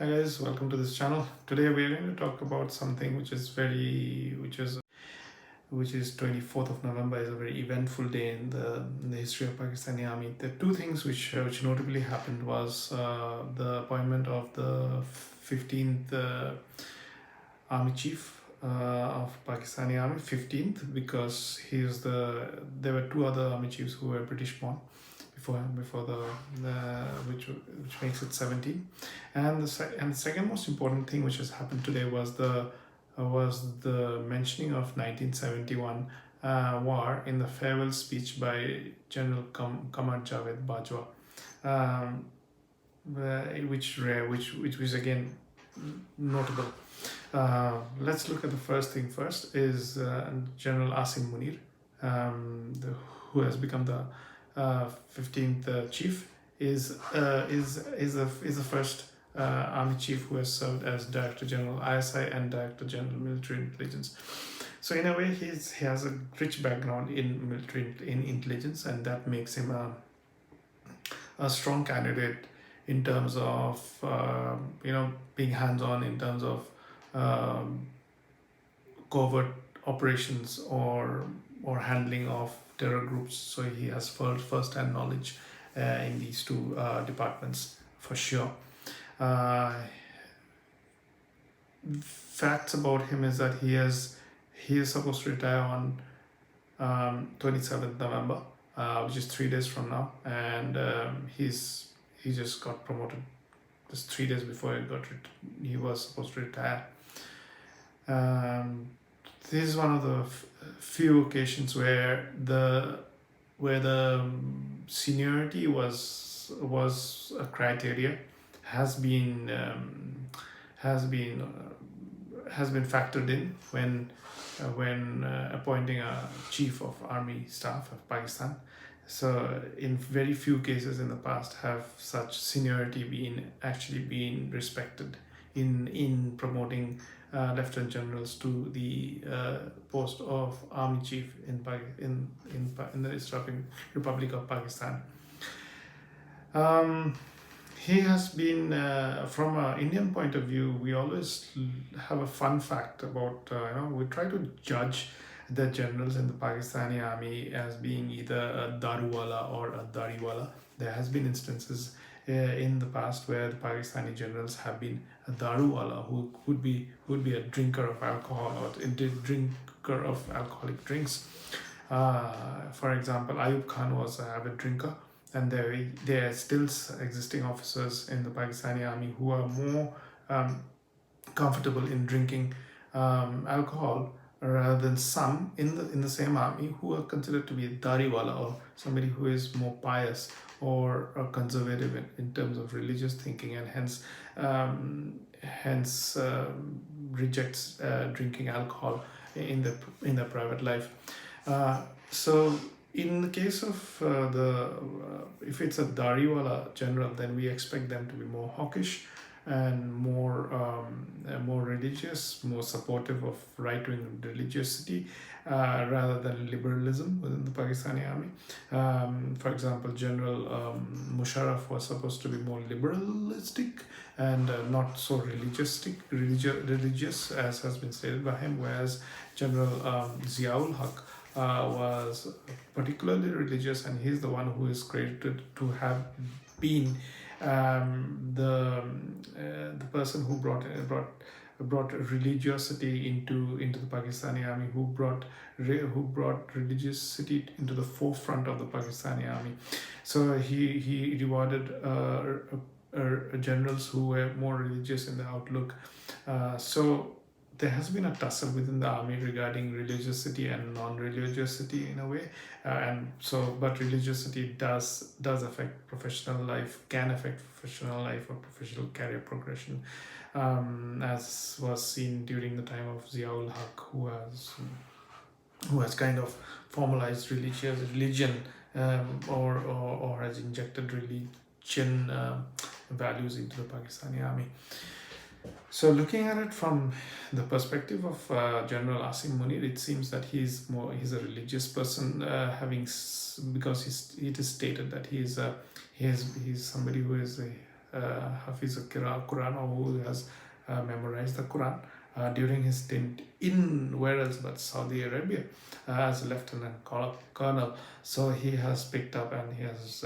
Hi guys, welcome to this channel. Today we are going to talk about something which is 24th of November is a very eventful day in the history of Pakistani Army. The two things which notably happened was the appointment of the 15th Army Chief of Pakistani Army, 15th, because there were two other Army Chiefs who were British born before the which makes it 17. And the second most important thing which has happened today was the mentioning of 1971 war in the farewell speech by General Qamar Javed Bajwa, which was again notable. Let's look at the first thing first. Is General Asim Munir, who has become the 15th chief, is the first army chief who has served as Director General ISI and Director General Military Intelligence. So in a way, he has a rich background in military intelligence, and that makes him a strong candidate in terms of being hands-on in terms of covert operations or handling of terror groups. So he has first-hand knowledge in these two departments for sure. Facts about him is that he is supposed to retire on 27th November, which is 3 days from now, and he just got promoted just 3 days before he was supposed to retire. This is one of the few occasions where the seniority was a criteria, has been factored in when appointing a chief of army staff of Pakistan. So in very few cases in the past have such seniority been respected in promoting lieutenant generals to the post of army chief in the Islamic Republic of Pakistan. He has been, from an Indian point of view, we always have a fun fact about, we try to judge the generals in the Pakistani army as being either a daruwala or a dariwala. There has been instances in the past where the Pakistani generals have been a daruwala, who would be a drinker of alcohol or a drinker of alcoholic drinks. For example, Ayub Khan was an avid drinker, and there are still existing officers in the Pakistani army who are more comfortable in drinking alcohol rather than some in the same army who are considered to be a dariwala, or somebody who is more pious or conservative in terms of religious thinking, and hence rejects drinking alcohol in their private life. So in the case of if it's a dariwala general, then we expect them to be more hawkish and more religious, more supportive of right-wing religiosity rather than liberalism within the Pakistani army. For example, General Musharraf was supposed to be more liberalistic and not so religious as has been stated by him, whereas General Ziaul Haq was particularly religious, and he's the one who is credited to have been the person who brought religiosity into the Pakistani army, who brought religiosity into the forefront of the Pakistani army. So he rewarded generals who were more religious in the outlook. So there has been a tussle within the army regarding religiosity and non-religiosity in a way, but religiosity does affect professional life, can affect professional life or professional career progression, as was seen during the time of Ziaul Haq, who has kind of formalized religion or has injected religion values into the Pakistani army. So looking at it from the perspective of General Asim Munir, it seems that he's a religious person, because it is stated that he's somebody who is Hafiz Quran, or who has memorized the Quran during his stint in where else but Saudi Arabia as a lieutenant colonel. So he has picked up and he has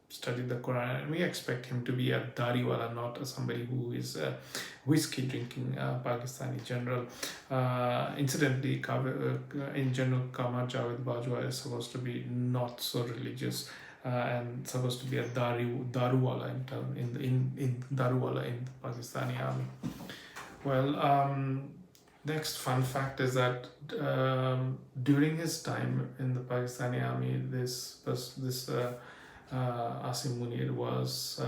studied the Quran, and we expect him to be a dariwala, not somebody who is a whiskey drinking Pakistani general. Incidentally, in general, Qamar Javed Bajwa is supposed to be not so religious and supposed to be a daruwala in daruwala in the Pakistani army. Well, next fun fact is that during his time in the Pakistani army, this Asim Munir was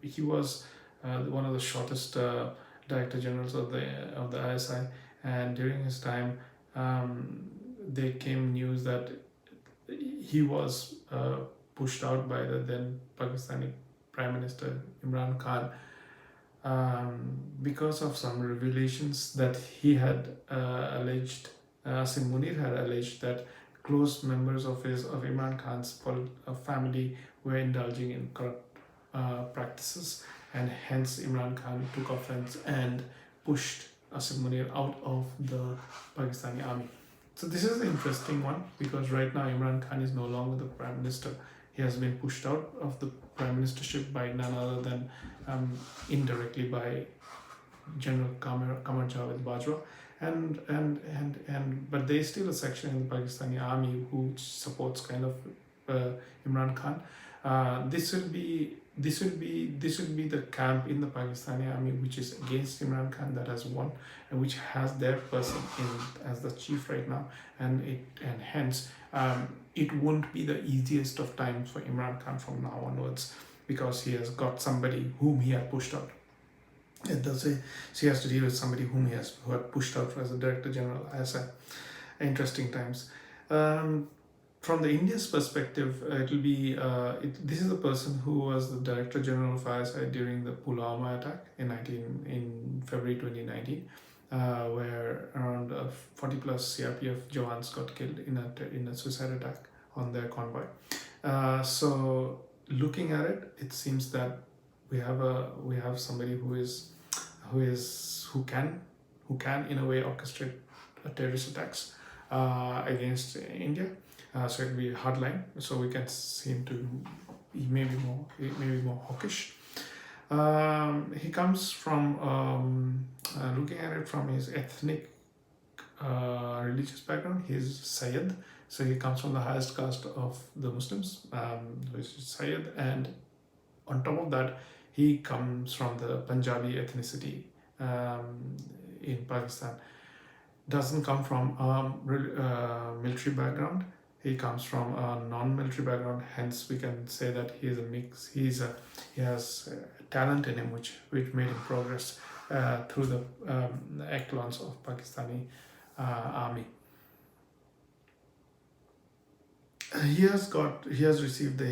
he was one of the shortest director generals of the ISI, and during his time, there came news that he was pushed out by the then Pakistani Prime Minister Imran Khan because of some revelations that he had alleged. Asim Munir had alleged that close members of Imran Khan's family were indulging in corrupt practices, and hence Imran Khan took offense and pushed Asim Munir out of the Pakistani army. So this is an interesting one because right now Imran Khan is no longer the Prime Minister. He has been pushed out of the Prime Ministership by none other than indirectly by General Qamar Javed Bajwa. But there is still a section in the Pakistani army who supports kind of Imran Khan. This will be the camp in the Pakistani army which is against Imran Khan that has won, and which has their person in as the chief right now, and hence it won't be the easiest of times for Imran Khan from now onwards, because he has got somebody whom he had pushed out. It does say she has to deal with somebody who had pushed out as a director general. As interesting times. From the India's perspective, it will be this is the person who was the director general of ISI during the Pulwama attack in February 2019, where around 40 plus CRPF Jawans got killed in a suicide attack on their convoy. So looking at it, it seems that we have somebody who can in a way orchestrate terrorist attacks against India. So it'll be hardline. So we can see him to maybe more hawkish. He comes from looking at it from his ethnic religious background. He's Sayyid, so he comes from the highest caste of the Muslims, which is Sayyid, and on top of that, he comes from the Punjabi ethnicity in Pakistan. Doesn't come from a military background. He comes from a non-military background. Hence, we can say that he is a mix. He has talent in him, which made him progress through the echelons of Pakistani army. He has received the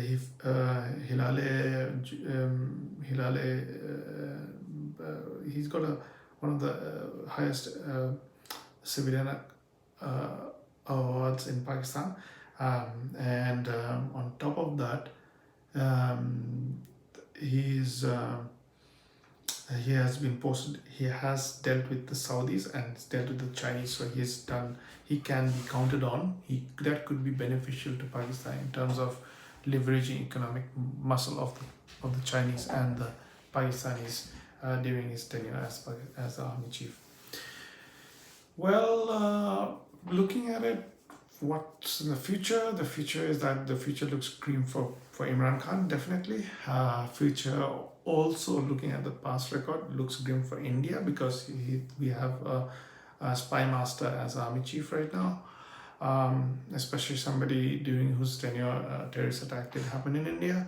he's got one of the highest civilian awards in Pakistan, and on top of that, he has been posted. He has dealt with the Saudis and dealt with the Chinese, so he can be counted on. That could be beneficial to Pakistan in terms of leveraging economic muscle of the Chinese and the Pakistanis during his tenure as the army chief. Well, looking at it, what's in the future? The future is that the future looks grim for Imran Khan, definitely. Future also, looking at the past record, looks grim for India, because we have a spy master as army chief right now, especially somebody during whose tenure a terrorist attack did happen in India.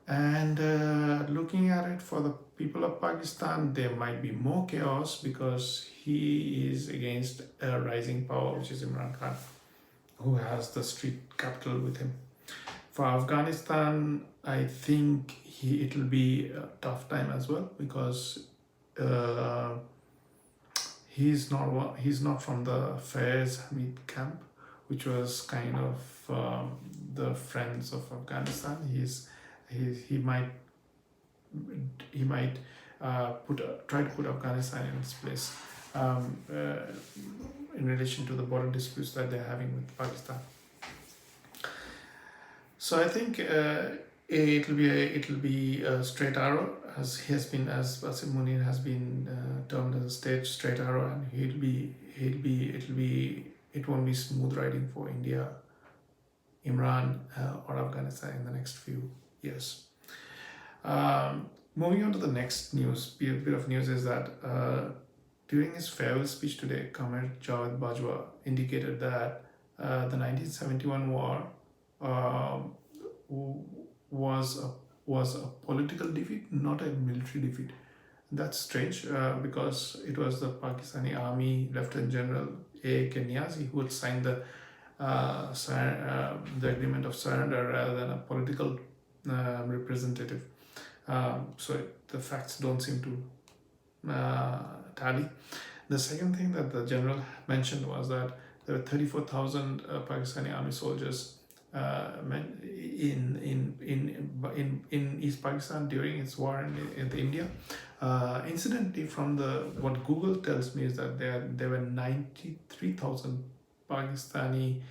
And looking at it for the people of Pakistan, there might be more chaos because he is against a rising power, which is Imran Khan, who has the street capital with him. For Afghanistan, I think it will be a tough time as well, because he's not from the Faiz Hamid camp, which was kind of the friends of Afghanistan. he might try to put Afghanistan in its place in relation to the border disputes that they're having with Pakistan. So I think it'll be a straight arrow, as Asim Munir has been termed as a straight arrow, and it won't be smooth riding for India, Imran, or Afghanistan in the next few years. Moving on to the next bit of news is that during his farewell speech today, Qamar Javed indicated that the 1971 war was a political defeat, not a military defeat. That's strange because it was the Pakistani Army Lieutenant General A.K. Niazi who had signed the agreement of surrender rather than a political representative. So the facts don't seem to tally. The second thing that the general mentioned was that there were 34,000 Pakistani army soldiers in East Pakistan during its war in India. Incidentally, from what Google tells me is that there were 93,000 Pakistani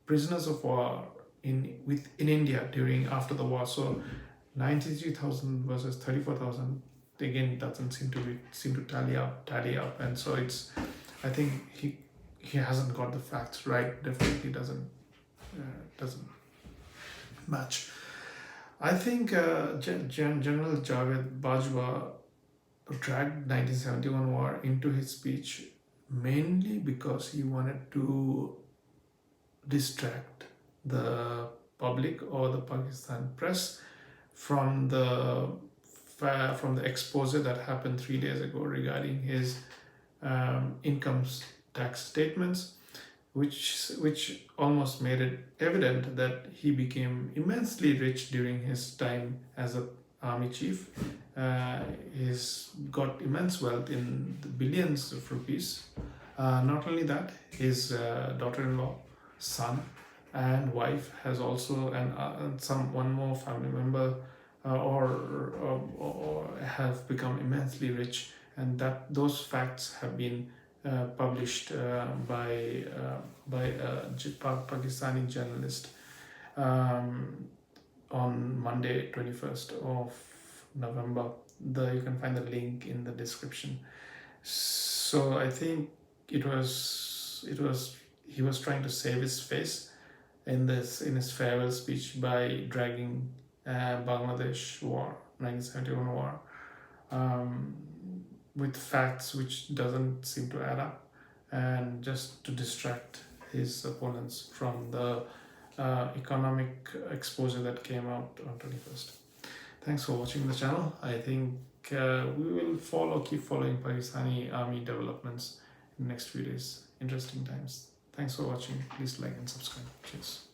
prisoners of war in India after the war. So 93,000 versus 34,000 again doesn't seem to tally up, and so I think he hasn't got the facts right. Definitely doesn't match. I think General Javed Bajwa dragged 1971 war into his speech mainly because he wanted to distract the public or the Pakistan press from the expose that happened 3 days ago regarding his income tax statements, which almost made it evident that he became immensely rich during his time as an army chief. He's got immense wealth in the billions of rupees. Not only that, his daughter-in-law, son, and wife has also, and one more family member or have become immensely rich, and that those facts have been published by a Pakistani journalist on Monday, 21st of November. You can find the link in the description. So I think he was trying to save his face in his farewell speech by dragging Bangladesh war, 1971 war, with facts which doesn't seem to add up, and just to distract his opponents from the economic exposure that came out on 21st. Thanks for watching the channel. I think we will keep following Pakistani army developments in the next few days. Interesting times. Thanks for watching. Please like and subscribe. Cheers.